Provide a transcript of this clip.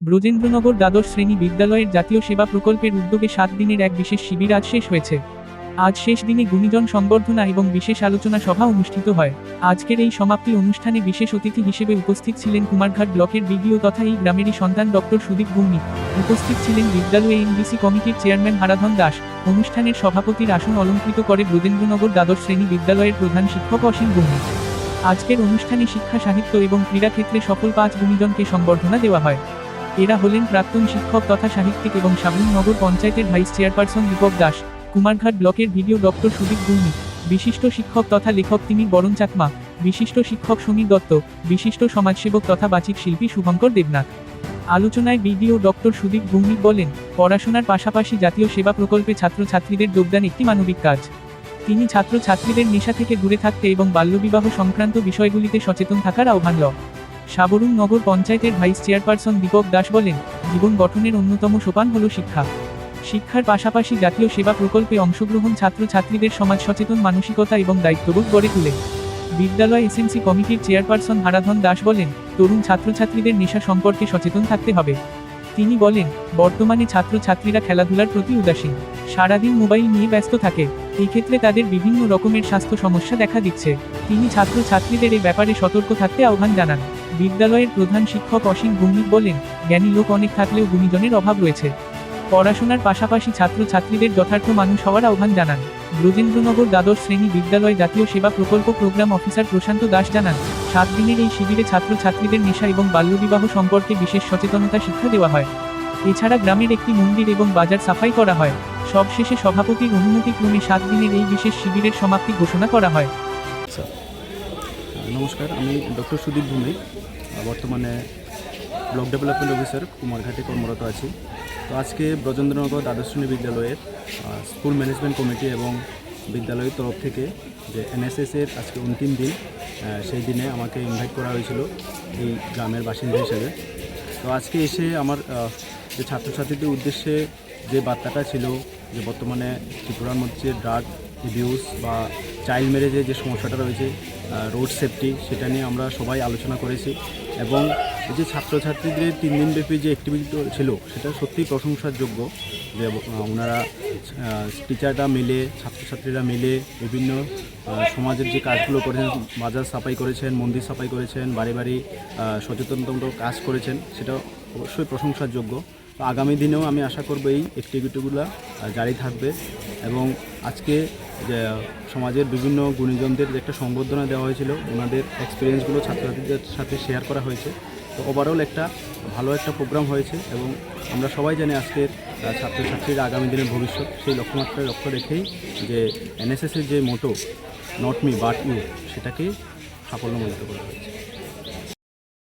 ব্রজেন্দ্রনগর দ্বাদশ শ্রেণী বিদ্যালয়ের জাতীয় সেবা প্রকল্পের উদ্যোগে 7 দিনের এক বিশেষ শিবির আজ শেষ হয়েছে। আজ শেষ দিনে গুণীজন সংবর্ধনা এবং বিশেষ আলোচনা সভা অনুষ্ঠিত হয়। আজকের এই সমাপ্তি অনুষ্ঠানে বিশেষ অতিথি হিসেবে উপস্থিত ছিলেন কুমারঘাট ব্লকের বিডিও তথা এই গ্রামেরই সন্তান ডক্টর সুদীপ ভৌমিক। উপস্থিত ছিলেন বিদ্যালয়ে এনডিসি কমিটির চেয়ারম্যান হারাধন দাস। অনুষ্ঠানের সভাপতির আসন অলঙ্কৃত করে ব্রজেন্দ্রনগর দ্বাদশ শ্রেণী বিদ্যালয়ের প্রধান শিক্ষক অসীম ভৌমিক। আজকের অনুষ্ঠানে শিক্ষা সাহিত্য এবং ক্রীড়া ক্ষেত্রে সফল 5 গুণীজনকে সংবর্ধনা দেওয়া হয়। এরা হলেন প্রাক্তন শিক্ষক তথা সাহিত্যিক এবং সাবরুম নগর পঞ্চায়েতের ভাইস চেয়ারপারসন দীপক দাস, কুমারঘাট ব্লকের বিডিও ডক্টর সুদীপ ভৌমিক, বিশিষ্ট শিক্ষক তথা লেখক তিমির বরণ চাকমা, বিশিষ্ট শিক্ষক সমীর দত্ত, বিশিষ্ট সমাজসেবক তথা বাচিক শিল্পী শুভঙ্কর দেবনাথ। আলোচনায় বিডিও ডক্টর সুদীপ ভৌমিক বলেন, পড়াশোনার পাশাপাশি জাতীয় সেবা প্রকল্পে ছাত্রছাত্রীদের যোগদান একটি মানবিক কাজ। তিনি ছাত্রছাত্রীদের নেশা থেকে দূরে থাকতে এবং বাল্যবিবাহ সংক্রান্ত বিষয়গুলিতে সচেতন থাকার আহ্বান সাবরুম নগর পঞ্চায়েতের ভাইস চেয়ারপারসন দীপক দাস বলেন, জীবন গঠনের অন্যতম সোপান হল শিক্ষা। শিক্ষার পাশাপাশি জাতীয় সেবা প্রকল্পে অংশগ্রহণ ছাত্রছাত্রীদের সমাজ সচেতন মানসিকতা এবং দায়িত্ববোধ গড়ে তোলে। বিদ্যালয় এসএমসি কমিটির চেয়ারপারসন হারাধন দাস বলেন, তরুণ ছাত্রছাত্রীদের নেশা সম্পর্কে সচেতন থাকতে হবে। তিনি বলেন, বর্তমানে ছাত্রছাত্রীরা খেলাধুলার প্রতি উদাসীন, সারাদিন মোবাইল নিয়ে ব্যস্ত থাকে। এক্ষেত্রে তাদের বিভিন্ন রকমের স্বাস্থ্য সমস্যা দেখা দিচ্ছে। তিনি ছাত্রছাত্রীদের এ ব্যাপারে সতর্ক থাকতে আহ্বান জানান। বিদ্যালয়ের প্রধান শিক্ষক অসীম ভৌমিক বলেন, জ্ঞানী লোক অনেক থাকলেও গুণীজনের অভাব রয়েছে। পড়াশোনার পাশাপাশি ছাত্রছাত্রীদের যথার্থ মানুষ হওয়ার আহ্বান জানান। ব্রজেন্দ্রনগর দ্বাদশ শ্রেণী বিদ্যালয় জাতীয় সেবা প্রকল্প প্রোগ্রাম অফিসার প্রশান্ত দাস জানান, 7 দিনের এই শিবিরে ছাত্রছাত্রীদের নেশা এবং বাল্যবিবাহ সম্পর্কে বিশেষ সচেতনতা শিক্ষা দেওয়া হয়। এছাড়া গ্রামের একটি মন্দির এবং বাজার সাফাই করা হয়। সবশেষে সভাপতির অনুমতিক্রমে 7 দিনের এই বিশেষ শিবিরের সমাপ্তি ঘোষণা করা হয়। নমস্কার, আমি ডক্টর সুদীপ ভৌমিক, বর্তমানে ব্লক ডেভেলপমেন্ট অফিসার কুমারঘাটে কর্মরত আছি। তো আজকে ব্রজেন্দ্রনগর দ্বাদশ শ্রেণী বিদ্যালয়ের স্কুল ম্যানেজমেন্ট কমিটি এবং বিদ্যালয়ের তরফ থেকে যে এনএসএসের আজকে অন্তিম দিন, সেই দিনে আমাকে ইনভাইট করা হয়েছিল এই গ্রামের বাসিন্দা হিসেবে। তো আজকে এসে আমার যে ছাত্রছাত্রীদের উদ্দেশ্যে যে বার্তাটা ছিল, যে বর্তমানে ত্রিপুরার মধ্যে ড্রাগ অ্যাবিউজ বা চাইল্ড ম্যারেজের যে সমস্যাটা রয়েছে, রোড সেফটি, সেটা নিয়ে আমরা সবাই আলোচনা করেছি। এবং এই যে ছাত্রছাত্রীদের 3 দিনব্যাপী যে অ্যাক্টিভিটি ছিল, সেটা সত্যিই প্রশংসার যোগ্য। যে ওনারা টিচাররা মিলে, ছাত্রছাত্রীরা মিলে বিভিন্ন সমাজের যে কাজগুলো করেছেন, বাজার সাফাই করেছেন, মন্দির সাফাই করেছেন, বাড়ি বাড়ি সচেতনতামূলক কাজ করেছেন, সেটা অবশ্যই প্রশংসার যোগ্য। তো আগামী দিনেও আমি আশা করব এই অ্যাক্টিভিটিগুলো জারি থাকবে। এবং আজকে যে সমাজের বিভিন্ন গুণীজনদের যে একটা সংবর্ধনা দেওয়া হয়েছিল, ওনাদের এক্সপিরিয়েন্সগুলো ছাত্রছাত্রীদের সাথে শেয়ার করা হয়েছে। তো ওভারঅল একটা ভালো একটা প্রোগ্রাম হয়েছে। এবং আমরা সবাই জানি আজকের ছাত্রছাত্রীরা আগামী দিনের ভবিষ্যৎ, সেই লক্ষ্যমাত্রায় লক্ষ্য রেখেই যে এনএসএসের যে মোটো নট মি বাট ইউ, সেটাকে সাফল্যমণ্ডিত করা হয়েছে।